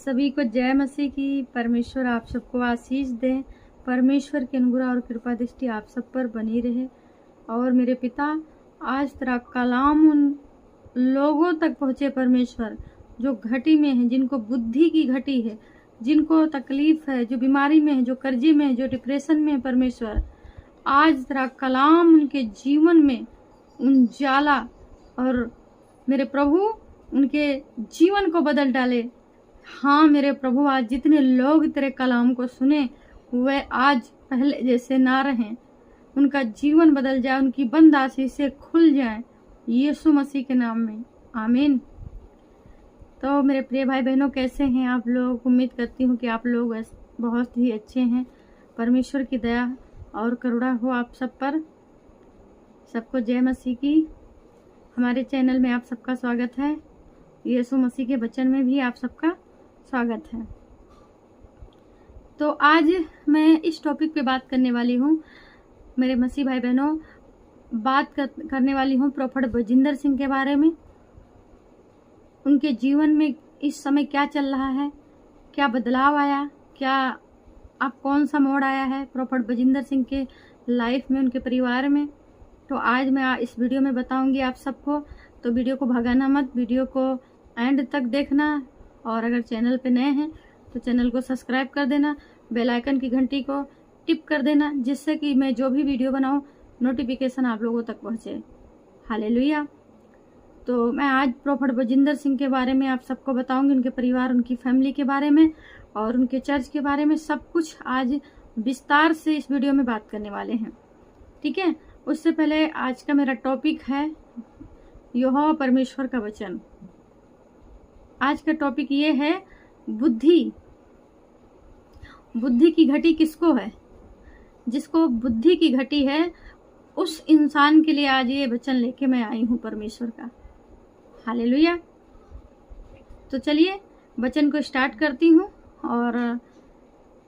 सभी को जय मसीह की। परमेश्वर आप सबको आशीष दे। परमेश्वर की अनुग्रह और कृपा दृष्टि आप सब पर बनी रहे। और मेरे पिता, आज तेरा कलाम उन लोगों तक पहुँचे परमेश्वर, जो घटी में है, जिनको बुद्धि की घटी है, जिनको तकलीफ है, जो बीमारी में है, जो कर्जे में है, जो डिप्रेशन में है। परमेश्वर, आज तेरा कलाम उनके जीवन में उजाला और मेरे प्रभु उनके जीवन को बदल डाले। हाँ मेरे प्रभु, आज जितने लोग तेरे कलाम को सुने वे आज पहले जैसे ना रहें, उनका जीवन बदल जाए, उनकी बंद आशीषें खुल जाए यीशु मसीह के नाम में, आमीन। तो मेरे प्रिय भाई बहनों, कैसे हैं आप लोग? उम्मीद करती हूँ कि आप लोग बहुत ही अच्छे हैं। परमेश्वर की दया और करुणा हो आप सब पर। सबको जय मसीह की। हमारे चैनल में आप सबका स्वागत है। यीशु मसीह के वचन में भी आप सबका स्वागत है। तो आज मैं इस टॉपिक पे बात करने वाली हूँ मेरे मसीह भाई बहनों। बात करने वाली हूँ प्रोफेट बजिंदर सिंह के बारे में। उनके जीवन में इस समय क्या चल रहा है, क्या बदलाव आया, क्या अब कौन सा मोड़ आया है प्रोफेट बजिंदर सिंह के लाइफ में, उनके परिवार में। तो आज मैं इस वीडियो में बताऊंगी आप सबको। तो वीडियो को भगाना मत, वीडियो को एंड तक देखना। और अगर चैनल पे नए हैं तो चैनल को सब्सक्राइब कर देना, बेल आइकन की घंटी को टिप कर देना, जिससे कि मैं जो भी वीडियो बनाऊं नोटिफिकेशन आप लोगों तक पहुंचे। हालेलुया। तो मैं आज प्रोफेट बजिंदर सिंह के बारे में आप सबको बताऊंगी, उनके परिवार, उनकी फैमिली के बारे में और उनके चर्च के बारे में। सब कुछ आज विस्तार से इस वीडियो में बात करने वाले हैं, ठीक है। उससे पहले आज का मेरा टॉपिक है यहोवा परमेश्वर का वचन। आज का टॉपिक ये है बुद्धि। बुद्धि की घटी किसको है? जिसको बुद्धि की घटी है उस इंसान के लिए आज ये वचन लेके मैं आई हूँ परमेश्वर का। हालेलुया। तो चलिए वचन को स्टार्ट करती हूँ और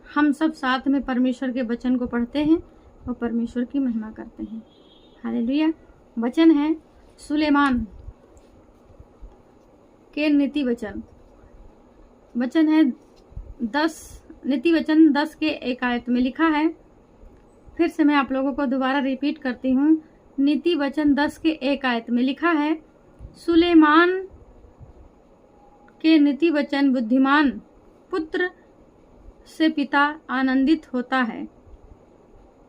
हम सब साथ में परमेश्वर के वचन को पढ़ते हैं और परमेश्वर की महिमा करते हैं। हालेलुया। वचन है सुलेमान के नीति वचन। वचन है 10 नीति वचन 10 के 1 आयत में लिखा है। फिर से मैं आप लोगों को दोबारा रिपीट करती हूँ। नीति वचन 10 के 1 आयत में लिखा है, सुलेमान के नीति वचन बुद्धिमान पुत्र से पिता आनंदित होता है,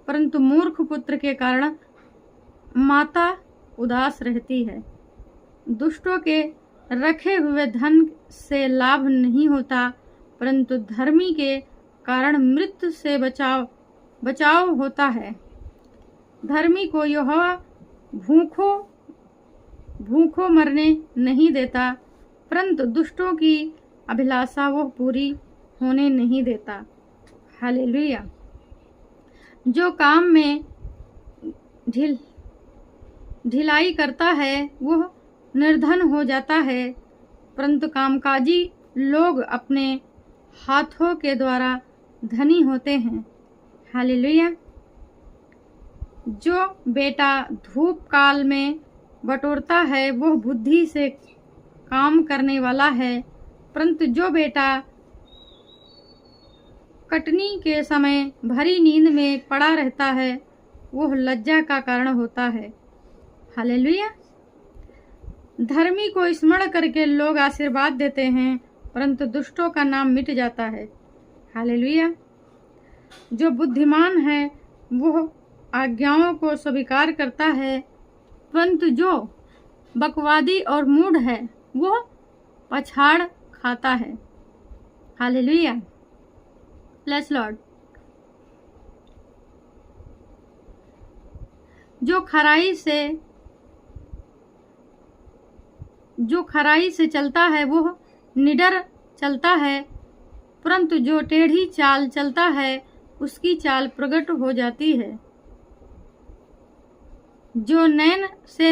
परंतु मूर्ख पुत्र के कारण माता उदास रहती है। दुष्टों के रखे हुए धन से लाभ नहीं होता, परंतु धर्मी के कारण मृत्यु से बचाव होता है। धर्मी को यहोवा भूखों मरने नहीं देता, परंतु दुष्टों की अभिलाषा वो पूरी होने नहीं देता। हालेलुया। जो काम में ढिलाई करता है वह निर्धन हो जाता है, परंतु कामकाजी लोग अपने हाथों के द्वारा धनी होते हैं। हालेलुया। जो बेटा धूप काल में बटोरता है वह बुद्धि से काम करने वाला है, परंतु जो बेटा कटनी के समय भरी नींद में पड़ा रहता है वह लज्जा का कारण होता है। हालेलुया। धर्मी को स्मरण करके लोग आशीर्वाद देते हैं, परंतु दुष्टों का नाम मिट जाता है। हालेलुया। जो बुद्धिमान है वह आज्ञाओं को स्वीकार करता है, परंतु जो बकवादी और मूढ़ है वह पछाड़ खाता है। हालेलुया। Praise Lord. जो खराई से चलता है वह निडर चलता है, परंतु जो टेढ़ी चाल चलता है उसकी चाल प्रकट हो जाती है। जो नैन से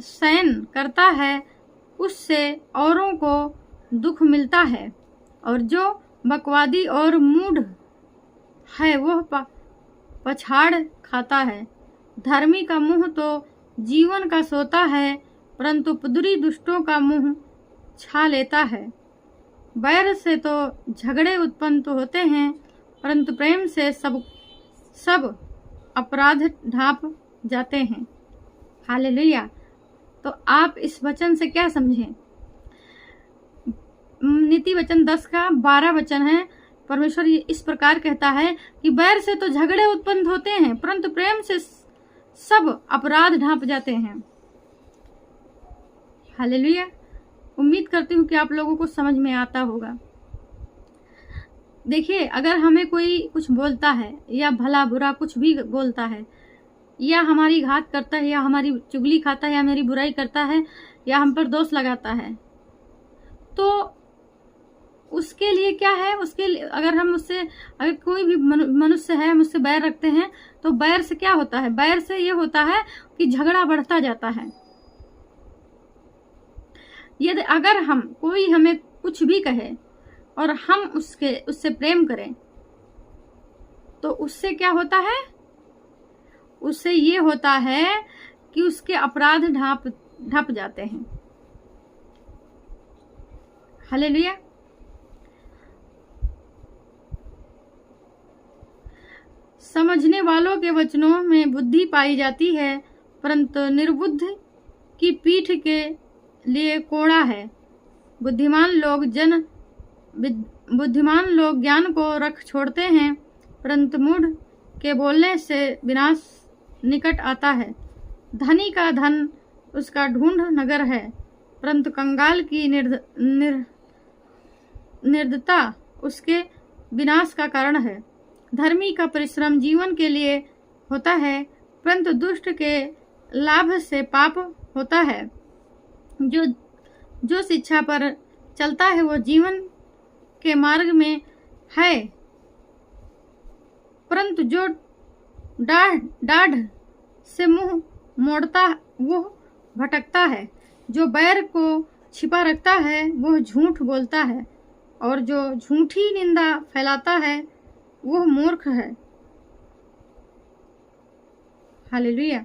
शयन करता है उससे औरों को दुख मिलता है, और जो बकवादी और मूढ़ है वह पछाड़ खाता है। धर्मी का मुंह तो जीवन का सोता है, परंतु पुदरी दुष्टों का मुंह छा लेता है। बैर से तो झगड़े उत्पन्न तो होते हैं, परंतु प्रेम से सब अपराध ढांप जाते हैं। हालेलुया। तो आप इस वचन से क्या समझें? नीति वचन 10 का 12 वचन है। परमेश्वर इस प्रकार कहता है कि बैर से तो झगड़े उत्पन्न होते हैं, परंतु प्रेम से सब अपराध ढांप जाते हैं। हालेलुया। उम्मीद करती हूँ कि आप लोगों को समझ में आता होगा। देखिए, अगर हमें कोई कुछ बोलता है या भला बुरा कुछ भी बोलता है, या हमारी घात करता है, या हमारी चुगली खाता है, या मेरी बुराई करता है, या हम पर दोष लगाता है, तो उसके लिए क्या है? उसके लिए अगर कोई भी मनुष्य है, हम उससे बैर रखते हैं, तो बैर से क्या होता है? बैर से ये होता है कि झगड़ा बढ़ता जाता है। यदि अगर कोई हमें कुछ भी कहे और हम उससे प्रेम करें, तो उससे क्या होता है? उससे ये होता है कि उसके अपराध ढप जाते हैं। हालेलुया। समझने वालों के वचनों में बुद्धि पाई जाती है, परंतु निर्बुद्ध की पीठ के लिए कोड़ा है। बुद्धिमान लोग ज्ञान को रख छोड़ते हैं, परंतु मूढ़ के बोलने से विनाश निकट आता है। धनी का धन उसका ढूंढ नगर है, परंतु कंगाल की निर्दयता उसके विनाश का कारण है। धर्मी का परिश्रम जीवन के लिए होता है, परंतु दुष्ट के लाभ से पाप होता है। जो शिक्षा पर चलता है वो जीवन के मार्ग में है, परंतु जो डाढ़ से मुंह मोड़ता वो भटकता है। जो बैर को छिपा रखता है वो झूठ बोलता है, और जो झूठी निंदा फैलाता है वो मूर्ख है। हालेलुया।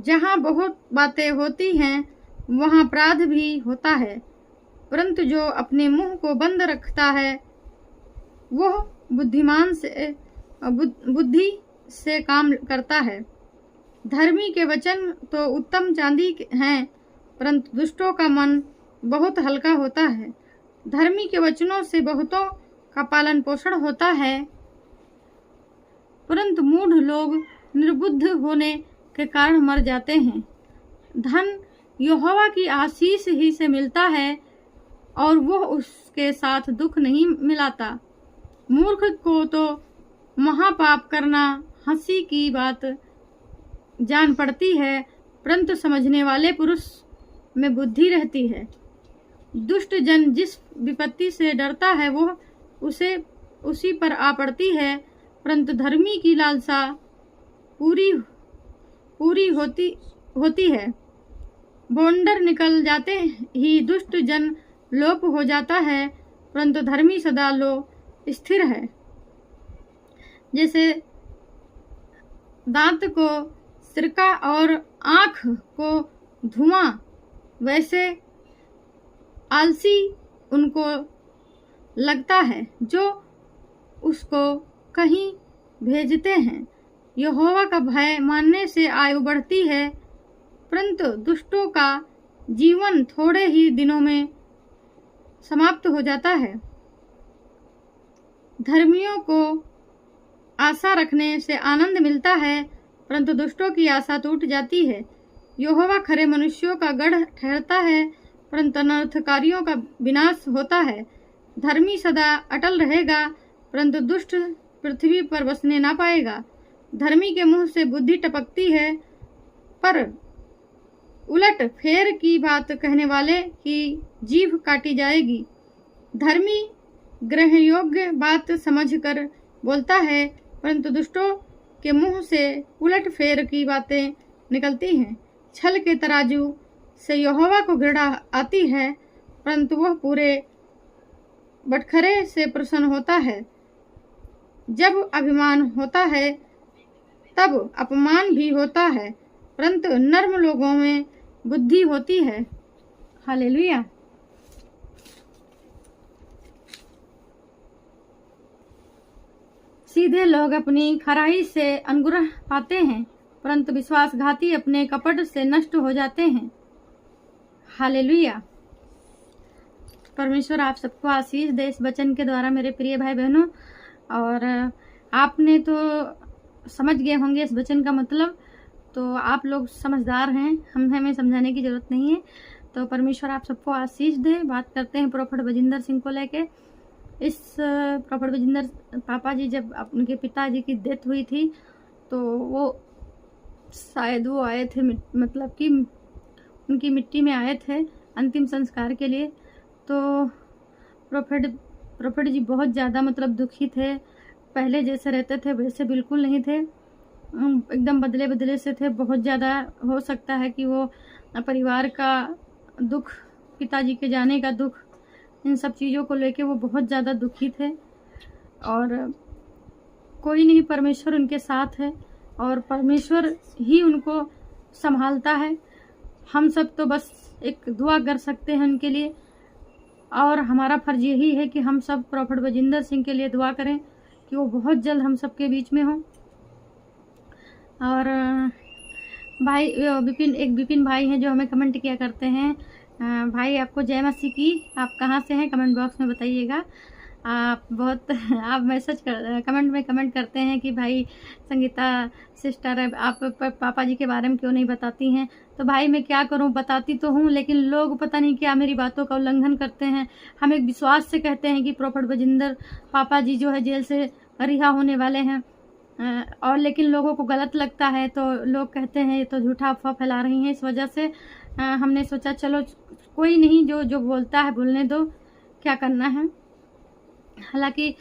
जहाँ बहुत बातें होती हैं वहाँ अपराध भी होता है, परंतु जो अपने मुंह को बंद रखता है वह बुद्धि से काम करता है। धर्मी के वचन तो उत्तम चांदी हैं, परंतु दुष्टों का मन बहुत हल्का होता है। धर्मी के वचनों से बहुतों का पालन पोषण होता है, परंतु मूढ़ लोग निर्बुद्ध होने के कारण मर जाते हैं। धन यहोवा की आशीष ही से मिलता है, और वह उसके साथ दुख नहीं मिलाता। मूर्ख को तो महापाप करना हंसी की बात जान पड़ती है, परंतु समझने वाले पुरुष में बुद्धि रहती है। दुष्ट जन जिस विपत्ति से डरता है वो उसी पर आ पड़ती है, परंतु धर्मी की लालसा पूरी होती है। बोंडर निकल जाते ही दुष्ट जन लोप हो जाता है, परंतु धर्मी सदा स्थिर है। जैसे दांत को सिरका और आँख को धुआं, वैसे आलसी उनको लगता है जो उसको कहीं भेजते हैं। यहोवा का भय मानने से आयु बढ़ती है, परंतु दुष्टों का जीवन थोड़े ही दिनों में समाप्त हो जाता है। धर्मियों को आशा रखने से आनंद मिलता है, परंतु दुष्टों की आशा टूट जाती है। यहोवा खरे मनुष्यों का गढ़ ठहरता है, परंतु अनर्थकारियों का विनाश होता है। धर्मी सदा अटल रहेगा, परंतु दुष्ट पृथ्वी पर बसने ना पाएगा। धर्मी के मुंह से बुद्धि टपकती है, पर उलट फेर की बात कहने वाले की जीभ काटी जाएगी। धर्मी ग्रहण योग्य बात समझकर बोलता है, परंतु दुष्टों के मुंह से उलट फेर की बातें निकलती हैं। छल के तराजू से यहोवा को घृणा आती है, परंतु वह पूरे बटखरे से प्रसन्न होता है। जब अभिमान होता है तब अपमान भी होता है, परंतु नर्म लोगों में बुद्धि होती है। हालेलुया। सीधे लोग अपनी खराई से अनुग्रह पाते हैं, परंतु विश्वासघाती अपने कपट से नष्ट हो जाते हैं। हालेलुया। परमेश्वर आप सबको आशीष दे इस वचन के द्वारा मेरे प्रिय भाई बहनों। और आपने तो समझ गए होंगे इस वचन का मतलब, तो आप लोग समझदार हैं, हमें समझाने की ज़रूरत नहीं है। तो परमेश्वर आप सबको आशीष दे। बात करते हैं प्रोफेट बजिंदर सिंह को लेके। इस प्रोफेट बजिंदर पापा जी, जब उनके पिताजी की डेथ हुई थी तो वो शायद वो आए थे, मतलब कि उनकी मिट्टी में आए थे अंतिम संस्कार के लिए। तो प्रोफेट जी बहुत ज़्यादा मतलब दुखी थे। पहले जैसे रहते थे वैसे बिल्कुल नहीं थे, एकदम बदले बदले से थे। बहुत ज़्यादा हो सकता है कि वो परिवार का दुख, पिताजी के जाने का दुख, इन सब चीज़ों को लेके वो बहुत ज़्यादा दुखी थे। और कोई नहीं, परमेश्वर उनके साथ है और परमेश्वर ही उनको संभालता है। हम सब तो बस एक दुआ कर सकते हैं उनके लिए, और हमारा फर्ज यही है कि हम सब प्रोफेट बजिंदर सिंह के लिए दुआ करें कि वो बहुत जल्द हम सबके बीच में हों। और भाई विपिन भाई हैं जो हमें कमेंट किया करते हैं। भाई आपको जय मसीह की। आप कहाँ से हैं कमेंट बॉक्स में बताइएगा। आप कमेंट में कमेंट करते हैं कि भाई संगीता सिस्टर आप पापा जी के बारे में क्यों नहीं बताती हैं। तो भाई मैं क्या करूं, बताती तो हूं, लेकिन लोग पता नहीं क्या मेरी बातों का उल्लंघन करते हैं। हम एक विश्वास से कहते हैं कि प्रोफेट बजिंदर पापा जी जो है जेल से रिहा होने वाले हैं, और लेकिन लोगों को गलत लगता है, तो लोग कहते हैं ये तो झूठा अफवाह फैला रही हैं। इस वजह से हमने सोचा चलो कोई नहीं, जो बोलता है बोलने दो, क्या करना है। हालांकि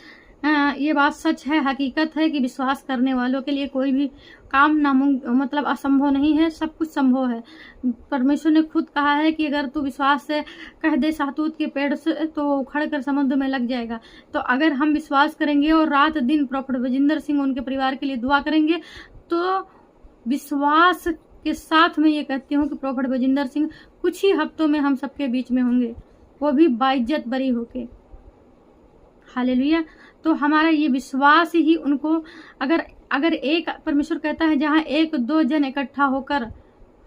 ये बात सच है, हकीकत है कि विश्वास करने वालों के लिए कोई भी काम मतलब असंभव नहीं है, सब कुछ संभव है। परमेश्वर ने खुद कहा है कि अगर तू विश्वास से कह दे सहतूत के पेड़ से तो उखड़ कर समुद्र में लग जाएगा। तो अगर हम विश्वास करेंगे और रात दिन प्रोफेट बजिंदर सिंह उनके परिवार के लिए दुआ करेंगे, तो विश्वास के साथ मैं ये कहती हूँ कि प्रोफेट बजिंदर सिंह कुछ ही हफ्तों में हम सबके बीच में होंगे, वो भी बाइज्जत बरी होके। हालेलुया। तो हमारा ये विश्वास ही उनको, अगर एक, परमेश्वर कहता है जहाँ 1-2 जन इकट्ठा होकर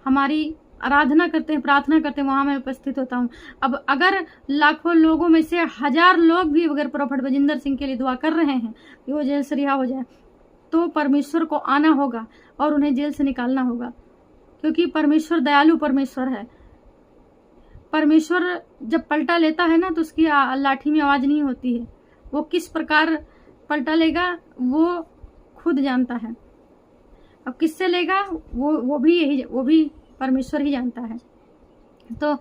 हमारी आराधना करते हैं, प्रार्थना करते हैं, वहां मैं उपस्थित होता हूँ। अब अगर लाखों लोगों में से 1000 लोग भी अगर प्रोफेट बजिंदर सिंह के लिए दुआ कर रहे हैं कि वो जेल से रिहा हो जाए, तो परमेश्वर को आना होगा और उन्हें जेल से निकालना होगा, क्योंकि परमेश्वर दयालु परमेश्वर है। परमेश्वर जब पलटा लेता है ना, तो उसकी लाठी में आवाज नहीं होती है। वो किस प्रकार पलटा लेगा वो खुद जानता है। अब किससे लेगा वो भी परमेश्वर ही जानता है। तो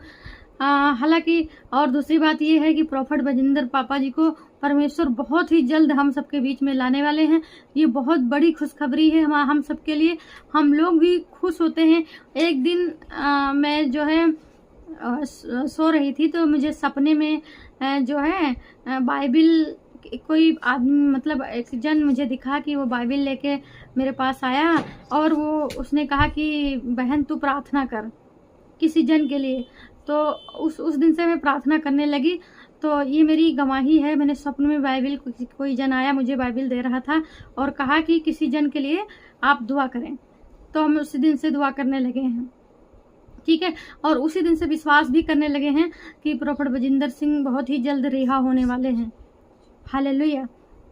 हालांकि और दूसरी बात ये है कि प्रोफेट बजिंदर पापा जी को परमेश्वर बहुत ही जल्द हम सबके बीच में लाने वाले हैं। ये बहुत बड़ी खुशखबरी है हम सबके लिए। हम लोग भी खुश होते हैं। एक दिन मैं जो है सो रही थी, तो मुझे सपने में जो है बाइबिल, कोई आदमी मतलब एक जन मुझे दिखा कि वो बाइबिल लेके मेरे पास आया, और उसने कहा कि बहन तू प्रार्थना कर किसी जन के लिए। तो उस दिन से मैं प्रार्थना करने लगी। तो ये मेरी गवाही है, मैंने स्वप्न में बाइबिल, कोई जन आया मुझे बाइबिल दे रहा था और कहा कि किसी जन के लिए आप दुआ करें। तो हम उसी दिन से दुआ करने लगे हैं, ठीक है। और उसी दिन से विश्वास भी करने लगे हैं कि प्रोफेट बजिंदर सिंह बहुत ही जल्द रिहा होने वाले हैं। हालेलुया।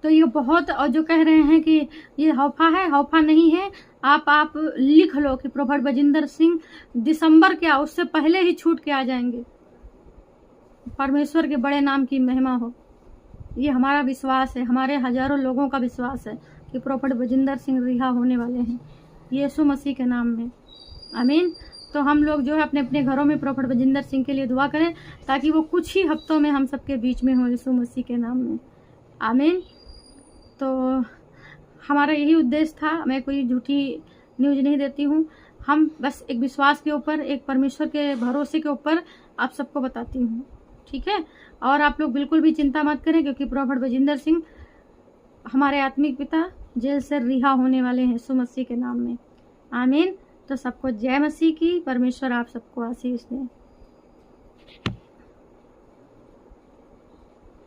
तो ये बहुत, और जो कह रहे हैं कि ये हौफा है, हौफा नहीं है। आप लिख लो कि प्रोफेट बजिंदर सिंह दिसंबर क्या उससे पहले ही छूट के आ जाएंगे। परमेश्वर के बड़े नाम की महिमा हो। ये हमारा विश्वास है, हमारे हजारों लोगों का विश्वास है कि प्रोफेट बजिंदर सिंह रिहा होने वाले हैं यीशु मसीह के नाम में। आमीन। तो हम लोग जो है अपने अपने घरों में प्रोफेट बजिंदर सिंह के लिए दुआ करें, ताकि वो कुछ ही हफ्तों में हम सबके बीच में हो यीशु मसीह के नाम में। आमीन। तो हमारा यही उद्देश्य था। मैं कोई झूठी न्यूज़ नहीं देती हूँ, हम बस एक विश्वास के ऊपर, एक परमेश्वर के भरोसे के ऊपर आप सबको बताती हूँ, ठीक है। और आप लोग बिल्कुल भी चिंता मत करें, क्योंकि प्रोफेट बजिंदर सिंह हमारे आत्मिक पिता जेल से रिहा होने वाले हैं यीशु मसीह के नाम में। आमीन। तो सबको जय मसीह की। परमेश्वर आप सबको आशीष दे।